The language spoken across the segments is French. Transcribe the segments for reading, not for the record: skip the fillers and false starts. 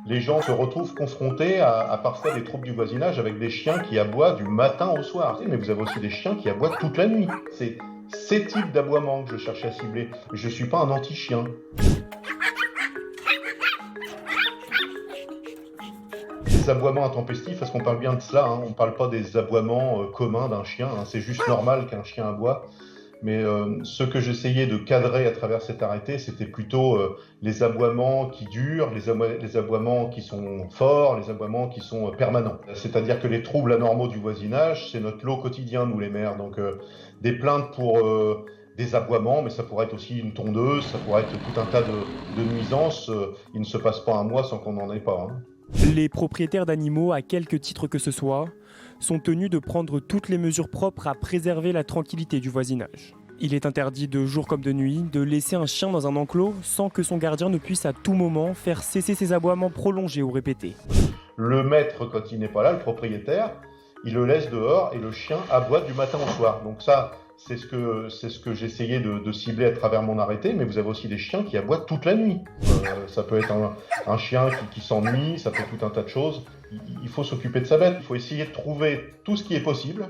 les gens se retrouvent confrontés à parfois des troubles du voisinage avec des chiens qui aboient du matin au soir. Mais vous avez aussi des chiens qui aboient toute la nuit. C'est ces types d'aboiements que je cherche à cibler. Je ne suis pas un anti-chien. Les aboiements intempestifs, parce qu'on parle bien de cela, hein, on ne parle pas des aboiements communs d'un chien, hein, c'est juste normal qu'un chien aboie. Mais ce que j'essayais de cadrer à travers cet arrêté, c'était plutôt les aboiements qui durent, les aboiements qui sont forts, les aboiements qui sont permanents. C'est-à-dire que les troubles anormaux du voisinage, c'est notre lot quotidien, nous les maires. Donc des plaintes pour des aboiements, mais ça pourrait être aussi une tondeuse, ça pourrait être tout un tas de nuisances. Il ne se passe pas un mois sans qu'on n'en ait pas, hein. Les propriétaires d'animaux, à quelque titre que ce soit, sont tenus de prendre toutes les mesures propres à préserver la tranquillité du voisinage. Il est interdit de jour comme de nuit de laisser un chien dans un enclos sans que son gardien ne puisse à tout moment faire cesser ses aboiements prolongés ou répétés. Le maître, quand il n'est pas là, le propriétaire, il le laisse dehors et le chien aboie du matin au soir. Donc ça, c'est ce que j'essayais de cibler à travers mon arrêté, mais vous avez aussi des chiens qui aboient toute la nuit. Ça peut être un chien qui s'ennuie, ça peut être tout un tas de choses. Il faut s'occuper de sa bête, il faut essayer de trouver tout ce qui est possible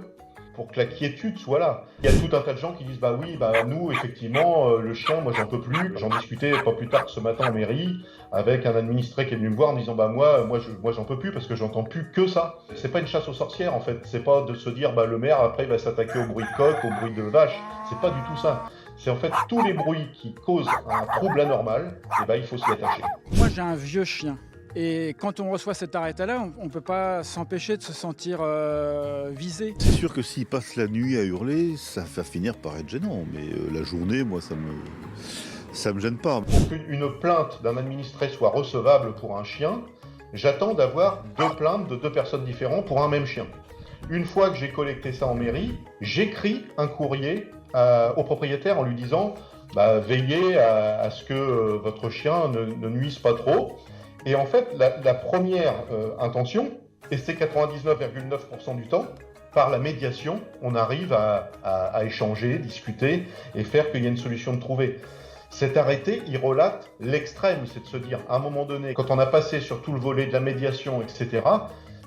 pour que la quiétude soit là. Il y a tout un tas de gens qui disent bah oui, bah nous effectivement le chien, moi j'en peux plus. J'en discutais pas plus tard que ce matin en mairie avec un administré qui est venu me voir en disant bah moi j'en peux plus parce que j'entends plus que ça. C'est pas une chasse aux sorcières en fait. C'est pas de se dire bah le maire après il va s'attaquer au bruit de coq, au bruit de vache. C'est pas du tout ça. C'est en fait tous les bruits qui causent un trouble anormal. Et bah il faut s'y attacher. Moi j'ai un vieux chien. Et quand on reçoit cet arrêté-là, on ne peut pas s'empêcher de se sentir visé. C'est sûr que s'il passe la nuit à hurler, ça va finir par être gênant. Mais la journée, moi, ça me gêne pas. Pour qu'une plainte d'un administré soit recevable pour un chien, j'attends d'avoir 2 plaintes de 2 personnes différentes pour un même chien. Une fois que j'ai collecté ça en mairie, j'écris un courrier au propriétaire en lui disant bah, veillez à ce que votre chien ne nuise pas trop. Et en fait, la première intention, et c'est 99,9% du temps, par la médiation, on arrive à échanger, discuter et faire qu'il y ait une solution de trouver. Cet arrêté, il relate l'extrême, c'est de se dire, à un moment donné, quand on a passé sur tout le volet de la médiation, etc.,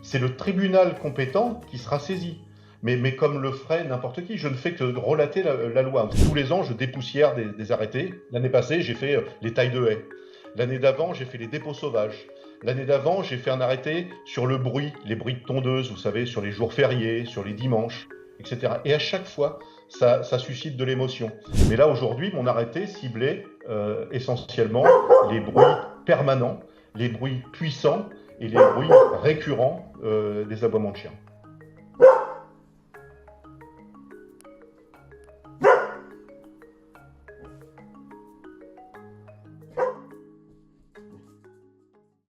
c'est le tribunal compétent qui sera saisi. Mais comme le ferait n'importe qui, je ne fais que relater la loi. Tous les ans, je dépoussière des arrêtés. L'année passée, j'ai fait les tailles de haies. L'année d'avant, j'ai fait les dépôts sauvages. L'année d'avant, j'ai fait un arrêté sur le bruit, les bruits de tondeuse, vous savez, sur les jours fériés, sur les dimanches, etc. Et à chaque fois, ça suscite de l'émotion. Mais là, aujourd'hui, mon arrêté ciblait essentiellement les bruits permanents, les bruits puissants et les bruits récurrents des aboiements de chiens.